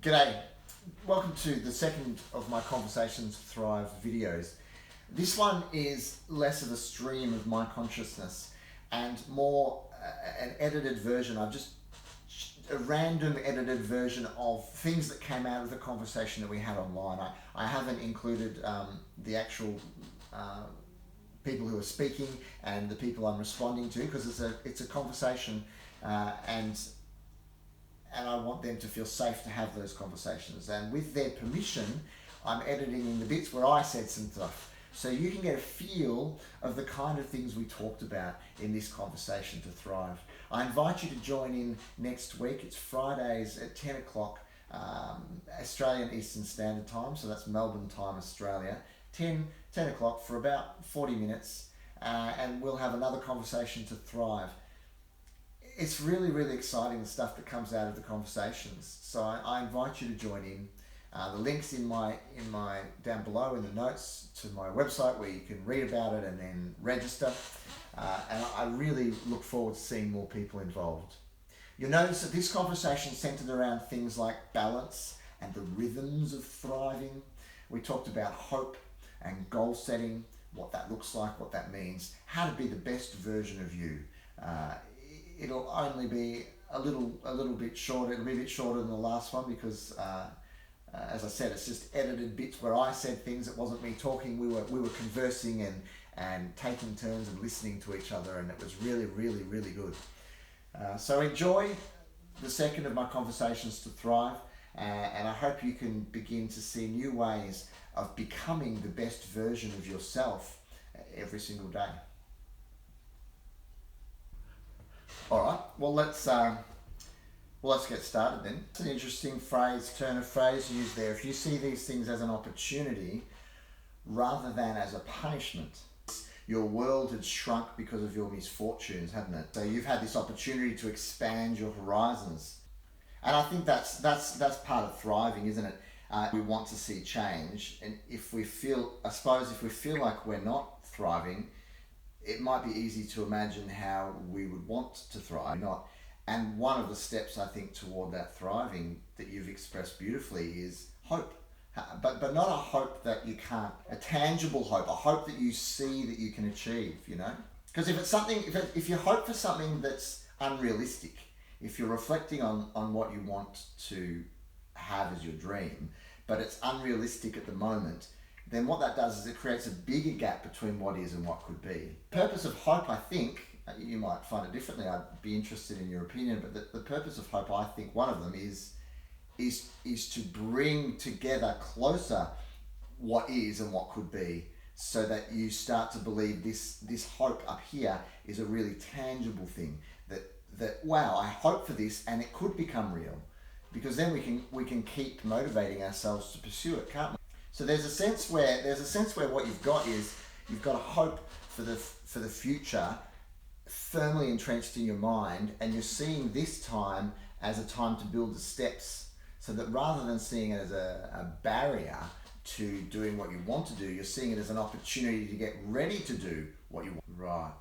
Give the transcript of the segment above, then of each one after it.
G'day, welcome to the second of my Conversations Thrive videos. This one is less of a stream of my consciousness and more an edited version. I've just a random edited version of things that came out of the conversation that we had online. I haven't included the actual people who are speaking and the people I'm responding to, because it's a conversation and I want them to feel safe to have those conversations. And with their permission, I'm editing in the bits where I said some stuff. So you can get a feel of the kind of things we talked about in this conversation to thrive. I invite you to join in next week. It's Fridays at 10 o'clock Australian Eastern Standard Time. So that's Melbourne time, Australia. 10 o'clock for about 40 minutes. And we'll have another conversation to thrive. It's really, really exciting, the stuff that comes out of the conversations. So I invite you to join in. The link's in my down below in the notes to my website, where you can read about it and then register. And I really look forward to seeing more people involved. You'll notice that this conversation centered around things like balance and the rhythms of thriving. We talked about hope and goal setting, what that looks like, what that means, how to be the best version of you. It'll only be a little bit shorter. It'll be a bit shorter than the last one because, as I said, it's just edited bits where I said things. It wasn't me talking. We were conversing and taking turns and listening to each other, and it was really, really, really good. So enjoy the second of my Conversations to Thrive, and I hope you can begin to see new ways of becoming the best version of yourself every single day. All right, well, let's get started then. It's an interesting turn of phrase used there. If you see these things as an opportunity rather than as a punishment, your world had shrunk because of your misfortunes, hadn't it? So you've had this opportunity to expand your horizons. And I think that's part of thriving, isn't it? We want to see change, and if we feel like we're not thriving, it might be easy to imagine how we would want to thrive, not. And one of the steps, I think, toward that thriving that you've expressed beautifully is hope. But not a hope that you can't, a tangible hope, a hope that you see that you can achieve, you know? Because if you hope for something that's unrealistic, if you're reflecting on what you want to have as your dream, but it's unrealistic at the moment, then what that does is it creates a bigger gap between what is and what could be. The purpose of hope, I think, you might find it differently, I'd be interested in your opinion, but the purpose of hope, I think one of them is to bring together closer what is and what could be, so that you start to believe this hope up here is a really tangible thing, that wow, I hope for this and it could become real, because then we can keep motivating ourselves to pursue it, can't we? So there's a sense where what you've got is you've got a hope for the future firmly entrenched in your mind, and you're seeing this time as a time to build the steps, so that rather than seeing it as a barrier to doing what you want to do, you're seeing it as an opportunity to get ready to do what you want. Right.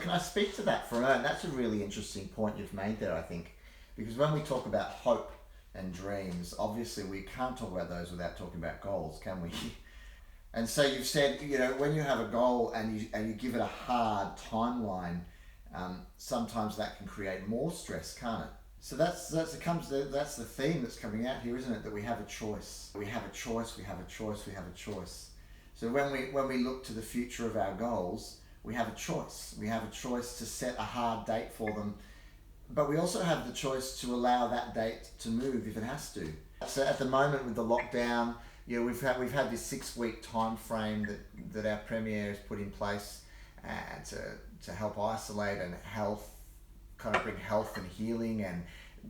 Can I speak to that for a moment? That's a really interesting point you've made there, I think, because when we talk about hope and dreams, obviously we can't talk about those without talking about goals, can we? And so you've said, when you have a goal and you give it a hard timeline, sometimes that can create more stress, can't it? So that's the theme that's coming out here, isn't it? That we have a choice. We have a choice. We have a choice. We have a choice. So when we look to the future of our goals, we have a choice. We have a choice to set a hard date for them. But we also have the choice to allow that date to move if it has to. So at the moment with the lockdown, we've had this 6-week time frame that our Premier has put in place to help isolate and bring health and healing and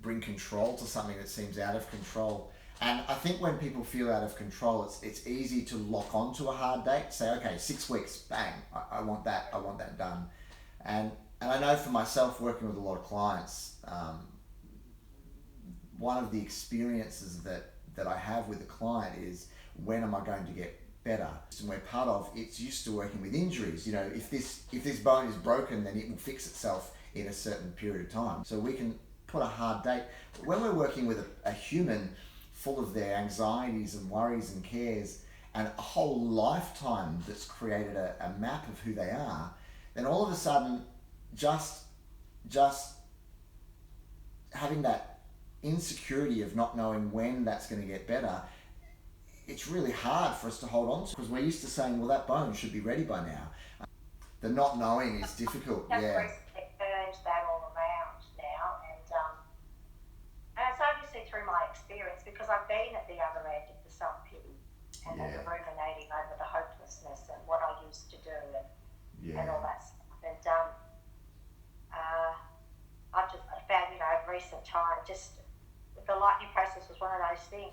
bring control to something that seems out of control. And I think when people feel out of control, it's easy to lock onto a hard date, say, okay, 6 weeks, bang, I want that done. And I know for myself, working with a lot of clients, one of the experiences that I have with a client is, when am I going to get better? And we're part of, it's used to working with injuries. If this bone is broken, then it will fix itself in a certain period of time. So we can put a hard date. When we're working with a human full of their anxieties and worries and cares, and a whole lifetime that's created a map of who they are, then all of a sudden, just having that insecurity of not knowing when that's going to get better, it's really hard for us to hold on to, because we're used to saying, well, that bone should be ready by now. The not knowing is difficult. I've Yeah. recently turned that all around now, and it's obviously through my experience, because I've been at the other end of the self-pity and the ruminating over the hopelessness and what I used to do and all that stuff. And I've just found, over recent time, just the lightning process was one of those things,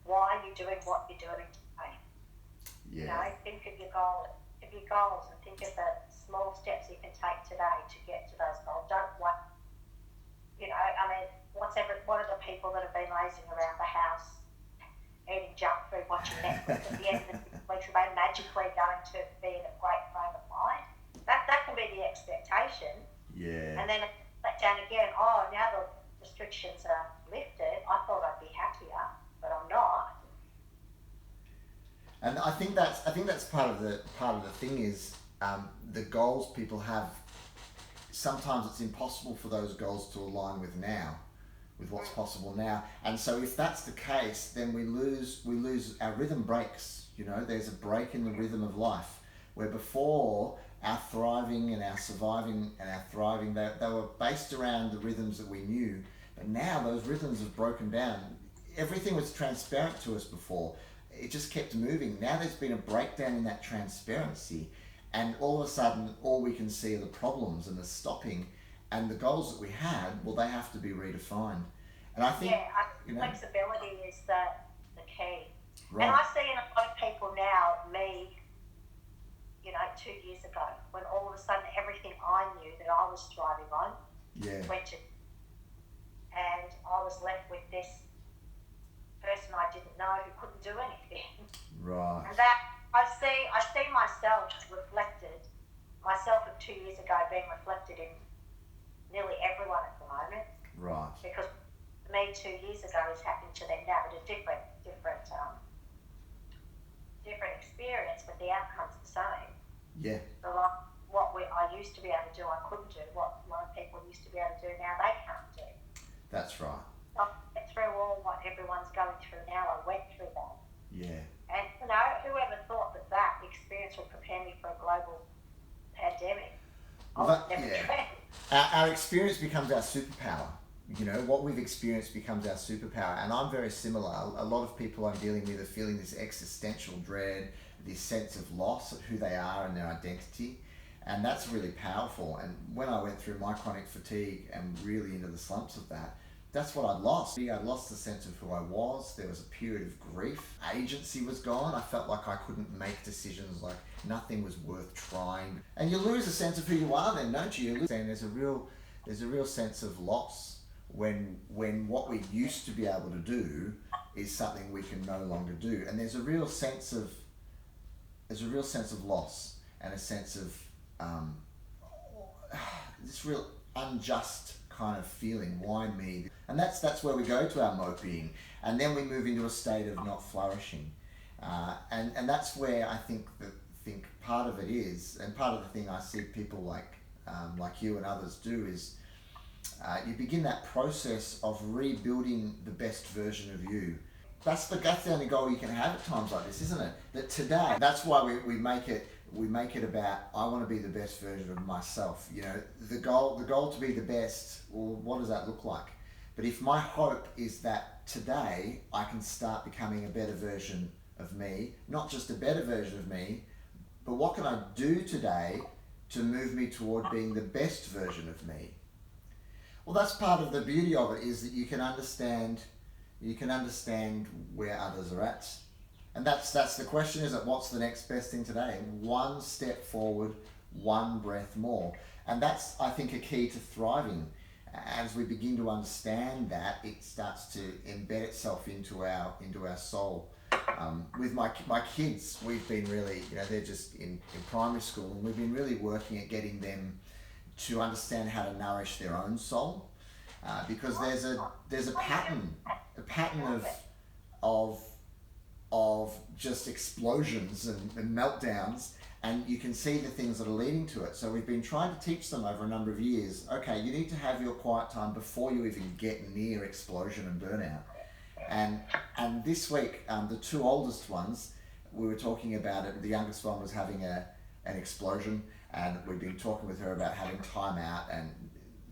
why are you doing what you're doing today? Yeah. Think of your goals and think of the small steps you can take today to get to those goals. Don't wait. What are the people that have been lazing around the house, eating junk food, watching Netflix at the end of the week, are they magically going to be in a great frame of mind? That can be the expectation. Yeah. And then let down again, now the restrictions are lifted, I thought I'd be happier, but I'm not. And I think that's part of the thing is the goals people have. Sometimes it's impossible for those goals to align with what's possible now. And so if that's the case, then we lose our rhythm breaks. There's a break in the rhythm of life, where before our thriving and our surviving and our thriving, they were based around the rhythms that we knew. But now those rhythms have broken down. Everything was transparent to us before. It just kept moving. Now there's been a breakdown in that transparency, and all of a sudden all we can see are the problems and the stopping, and the goals that we had, well, they have to be redefined. And I think flexibility is the key. Right. And I see in a lot of people now, me, 2 years ago, when all of a sudden everything I knew that I was thriving on went to, and I was left with this person I didn't know who couldn't do anything. Right. And that I see myself reflected, myself of 2 years ago being reflected in nearly everyone at the moment. Right. Because me 2 years ago is happening to them now, but a different experience, but the outcome's the same. Yeah. So what I used to be able to do, I couldn't do. What a lot of people used to be able to do, now they can't do. That's right. I went through all what everyone's going through now. I went through that. Yeah. And whoever thought that experience would prepare me for a global pandemic? Our experience becomes our superpower. What we've experienced becomes our superpower. And I'm very similar. A lot of people I'm dealing with are feeling this existential dread, this sense of loss of who they are and their identity. And that's really powerful. And when I went through my chronic fatigue and really into the slumps of that, that's what I'd lost. I lost the sense of who I was. There was a period of grief. Agency was gone. I felt like I couldn't make decisions, like nothing was worth trying. And you lose a sense of who you are then, don't you? And there's a real sense of loss when what we used to be able to do is something we can no longer do. And there's a real sense of loss and a sense of this real unjust kind of feeling. Why me? And that's where we go to our moping, and then we move into a state of not flourishing, and that's where I think part of it is, and part of the thing I see people like you and others do is you begin that process of rebuilding the best version of you. That's the only goal you can have at times like this, isn't it? That today, that's why we make it about, I want to be the best version of myself. The goal to be the best, well, what does that look like? But if my hope is that today I can start becoming a better version of me, not just a better version of me, but what can I do today to move me toward being the best version of me? Well, that's part of the beauty of it, is that you can understand where others are at. And that's the question, isn't it? What's the next best thing today? One step forward, one breath more. And that's, I think, a key to thriving. As we begin to understand that, it starts to embed itself into our soul. With my kids, we've been really, they're just in primary school, and we've been really working at getting them to understand how to nourish their own soul. because there's a pattern of just explosions and meltdowns, and you can see the things that are leading to it. So we've been trying to teach them over a number of years, okay, you need to have your quiet time before you even get near explosion and burnout. And this week, the two oldest ones, we were talking about it. The youngest one was having an explosion, and we've been talking with her about having time out. And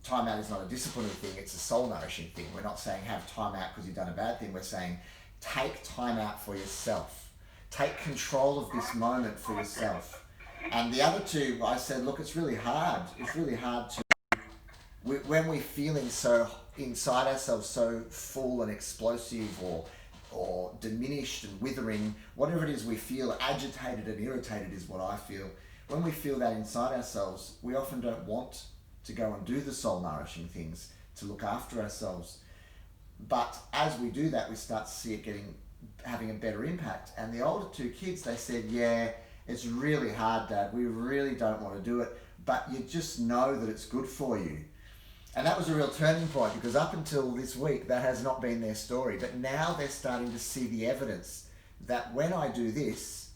time out is not a disciplinary thing, it's a soul nourishing thing. We're not saying have time out because you've done a bad thing. We're saying take time out for yourself. Take control of this moment for yourself. And the other two, I said, look, it's really hard. It's really hard to, when we're feeling so inside ourselves, so full and explosive or diminished and withering, whatever it is we feel, agitated and irritated is what I feel. When we feel that inside ourselves, we often don't want to go and do the soul nourishing things, to look after ourselves. But as we do that, we start to see it having a better impact. And the older two kids, they said, yeah, it's really hard, Dad. We really don't want to do it, but you just know that it's good for you. And that was a real turning point, because up until this week, that has not been their story. But now they're starting to see the evidence that when I do this,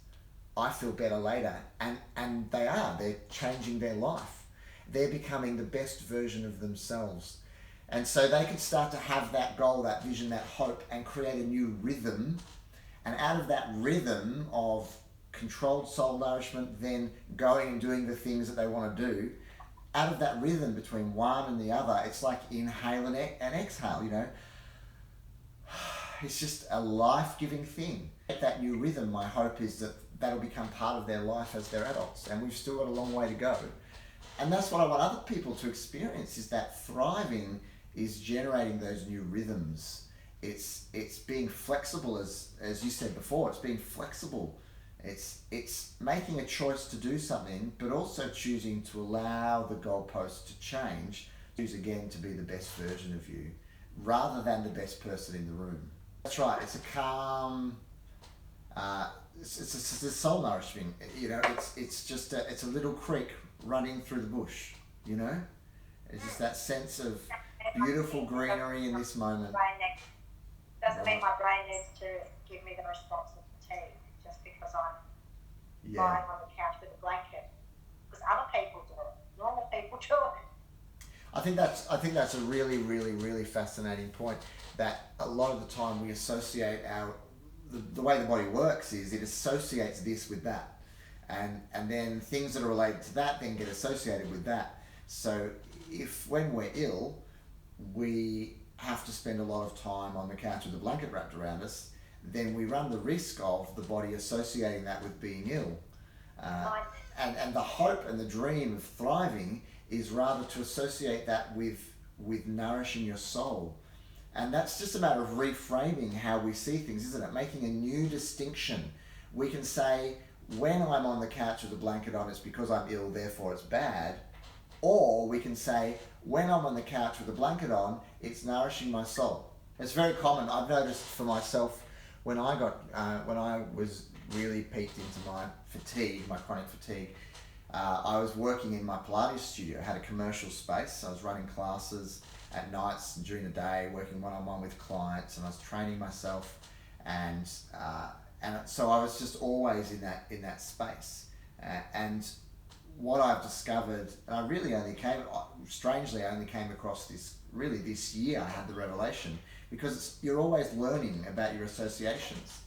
I feel better later. And they're changing their life. They're becoming the best version of themselves. And so they can start to have that goal, that vision, that hope, and create a new rhythm. And out of that rhythm of controlled soul nourishment, then going and doing the things that they want to do, out of that rhythm between one and the other, it's like inhale and exhale, you know. It's just a life-giving thing. That new rhythm, my hope is that that'll become part of their life as they're adults. And we've still got a long way to go. And that's what I want other people to experience, is that thriving is generating those new rhythms. It's being flexible, as you said before. It's being flexible. It's making a choice to do something, but also choosing to allow the goalposts to change. Choose again to be the best version of you, rather than the best person in the room. That's right. It's a calm. It's a soul nourishing. You know, it's just it's a little creek running through the bush. You know, it's just that sense of beautiful greenery in this moment. Doesn't mean my brain needs to give me the response of fatigue just because I'm lying on the couch with a blanket. Because other people do it. Normal people do it. I think that's a really, really, really fascinating point. That a lot of the time we associate the way the body works is it associates this with that, and then things that are related to that then get associated with that. So if when we're ill, we have to spend a lot of time on the couch with a blanket wrapped around us, then we run the risk of the body associating that with being ill. And the hope and the dream of thriving is rather to associate that with nourishing your soul. And that's just a matter of reframing how we see things, isn't it? Making a new distinction. We can say, when I'm on the couch with a blanket on, it's because I'm ill, therefore it's bad. Or we can say, when I'm on the couch with a blanket on, it's nourishing my soul. It's very common. I've noticed for myself, when I was really peaked into my fatigue, my chronic fatigue, I was working in my Pilates studio. I had a commercial space. I was running classes at nights and during the day, working one-on-one with clients, and I was training myself, and so I was just always in that space. And what I've discovered, and I really only came across this year. I had the revelation, because you're always learning about your associations.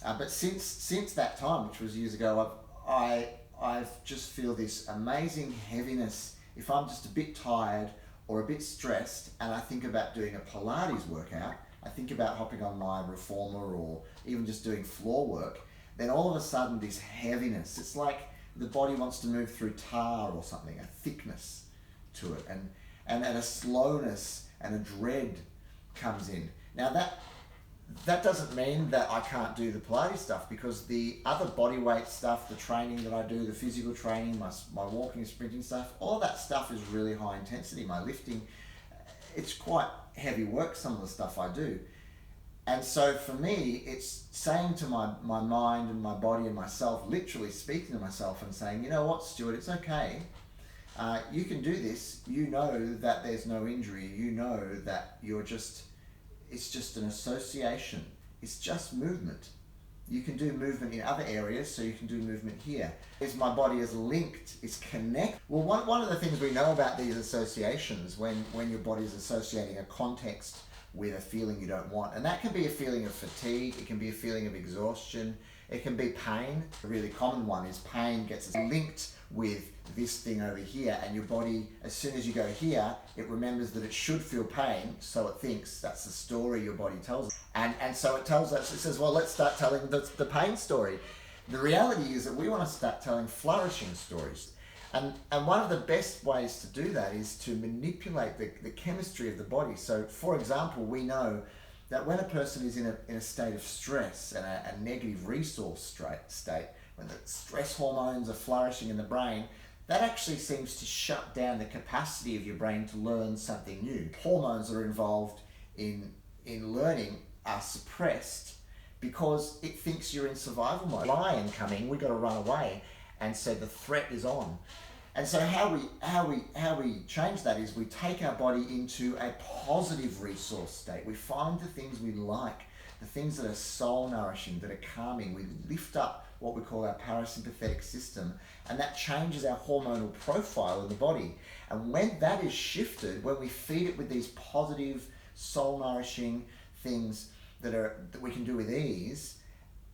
But since that time, which was years ago, I've just feel this amazing heaviness. If I'm just a bit tired or a bit stressed, and I think about doing a Pilates workout, I think about hopping on my reformer or even just doing floor work, then all of a sudden this heaviness, it's like the body wants to move through tar or something, a thickness to it, and a slowness and a dread comes in. Now that doesn't mean that I can't do the Pilates stuff, because the other body weight stuff, the training that I do, the physical training, my walking, sprinting stuff, all that stuff is really high intensity. My lifting, it's quite heavy work, some of the stuff I do. And so for me, it's saying to my mind and my body and myself, literally speaking to myself and saying, you know what, Stuart, it's okay. you can do this. You know that there's no injury. You know that it's just an association. It's just movement. You can do movement in other areas, so you can do movement here. My body is linked, it's connected. Well, one of the things we know about these associations, when your body is associating a context with a feeling you don't want, and that can be a feeling of fatigue, it can be a feeling of exhaustion, it can be pain. A really common one is pain gets linked with this thing over here, and your body, as soon as you go here, it remembers that it should feel pain, so it thinks. That's the story your body tells. And so it tells us, it says, well, let's start telling the pain story. The reality is that we want to start telling flourishing stories. And one of the best ways to do that is to manipulate the chemistry of the body. So, for example, we know that when a person is in a state of stress and a negative resource state, when the stress hormones are flourishing in the brain, that actually seems to shut down the capacity of your brain to learn something new. Hormones that are involved in learning are suppressed because it thinks you're in survival mode. Lion coming, we got to run away, and so the threat is on. And so how we change that is we take our body into a positive resource state. We find the things we like, the things that are soul nourishing, that are calming. We lift up what we call our parasympathetic system, and that changes our hormonal profile in the body. And when that is shifted, when we feed it with these positive, soul nourishing things that we can do with ease,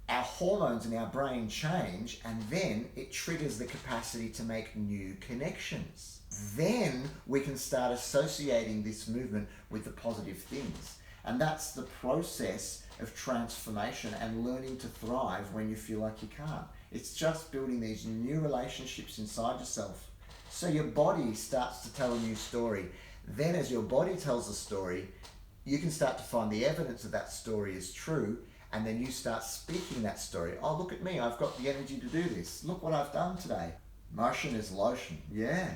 our hormones in our brain change, and then it triggers the capacity to make new connections. Then we can start associating this movement with the positive things. And that's the process of transformation and learning to thrive when you feel like you can't. It's just building these new relationships inside yourself. So your body starts to tell a new story. Then as your body tells a story, you can start to find the evidence that that story is true, and then you start speaking that story. Oh, look at me, I've got the energy to do this. Look what I've done today. Motion is lotion. Yeah.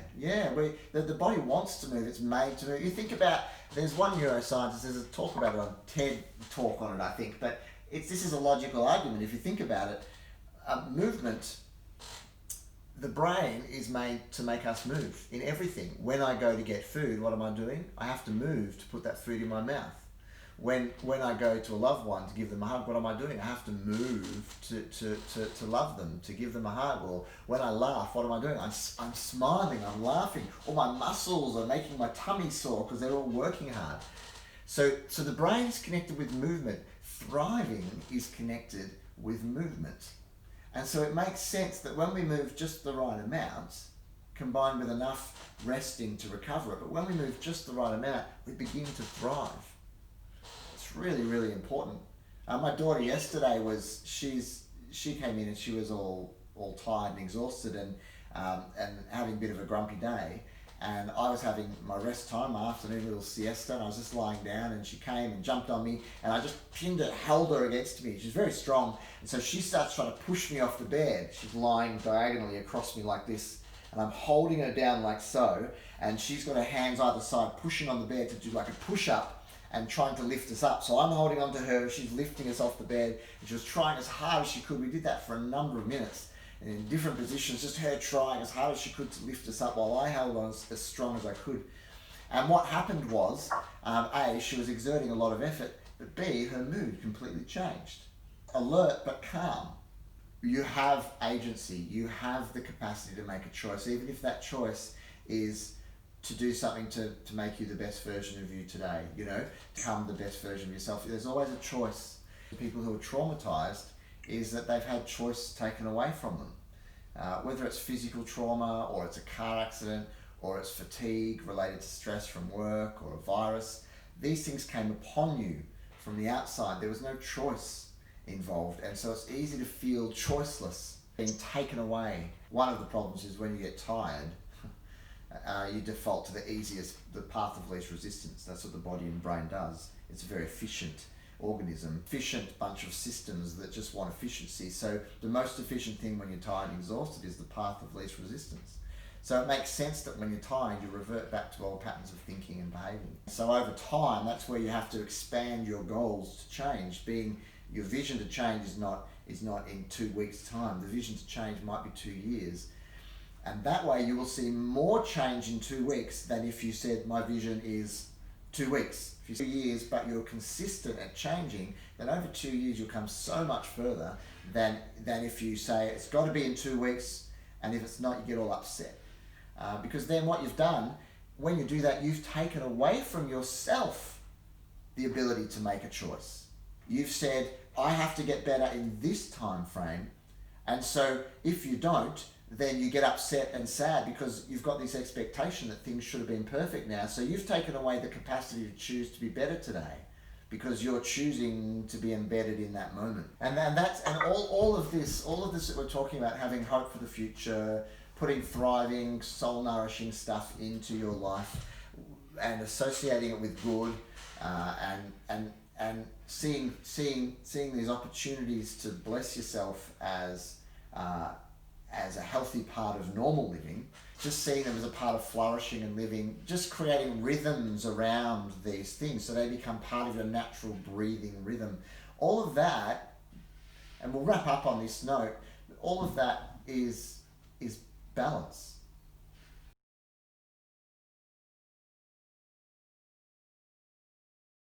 The body wants to move, it's made to move. You think about, there's one neuroscientist, there's a talk about it on TED Talk on it, I think, but this is a logical argument. If you think about it, movement, the brain is made to make us move in everything. When I go to get food, what am I doing? I have to move to put that food in my mouth. When I go to a loved one to give them a hug, what am I doing? I have to move to love them, to give them a hug. Or when I laugh, what am I doing? I'm smiling, I'm laughing. All my muscles are making my tummy sore because they're all working hard. So the brain's connected with movement. Thriving is connected with movement. And so it makes sense that when we move just the right amount, combined with enough resting to recover it, but when we move just the right amount, we begin to thrive. It's really, really important. My daughter yesterday she came in and she was all tired and exhausted and having a bit of a grumpy day. And I was having my rest time, my afternoon little siesta, and I was just lying down, and she came and jumped on me, and I just pinned her, held her against me. She's very strong, and so she starts trying to push me off the bed. She's lying diagonally across me like this, and I'm holding her down like so, and she's got her hands either side pushing on the bed to do like a push-up and trying to lift us up. So I'm holding onto her, she's lifting us off the bed, and she was trying as hard as she could. We did that for a number of minutes. In different positions, just her trying as hard as she could to lift us up while I held on as strong as I could. And what happened was, A, she was exerting a lot of effort, but B, her mood completely changed. Alert but calm. You have agency, you have the capacity to make a choice, even if that choice is to do something to make you the best version of you today, become the best version of yourself. There's always a choice. People who are traumatized is that they've had choice taken away from them. Whether it's physical trauma, or it's a car accident, or it's fatigue related to stress from work, or a virus, these things came upon you from the outside. There was no choice involved, and so it's easy to feel choiceless, being taken away. One of the problems is when you get tired, you default to the path of least resistance. That's what the body and brain does. It's a very efficient organism, efficient bunch of systems that just want efficiency. So the most efficient thing when you're tired and exhausted is the path of least resistance. So it makes sense that when you're tired, you revert back to old patterns of thinking and behaving. So over time, that's where you have to expand your goals to change. Your vision to change is not in 2 weeks' time. The vision to change might be 2 years. And that way you will see more change in 2 weeks than if you said, my vision is 2 weeks. If you say 2 years, but you're consistent at changing, then over 2 years you'll come so much further than if you say, it's got to be in 2 weeks, and if it's not, you get all upset. Because then what you've done, when you do that, you've taken away from yourself the ability to make a choice. You've said, I have to get better in this time frame, and so if you don't, then you get upset and sad because you've got this expectation that things should have been perfect now. So you've taken away the capacity to choose to be better today because you're choosing to be embedded in that moment. And all of this that we're talking about, having hope for the future, putting thriving, soul nourishing stuff into your life and associating it with good, and seeing these opportunities to bless yourself as a healthy part of normal living, just seeing them as a part of flourishing and living, just creating rhythms around these things so they become part of your natural breathing rhythm. All of that, and we'll wrap up on this note, all of that is balance.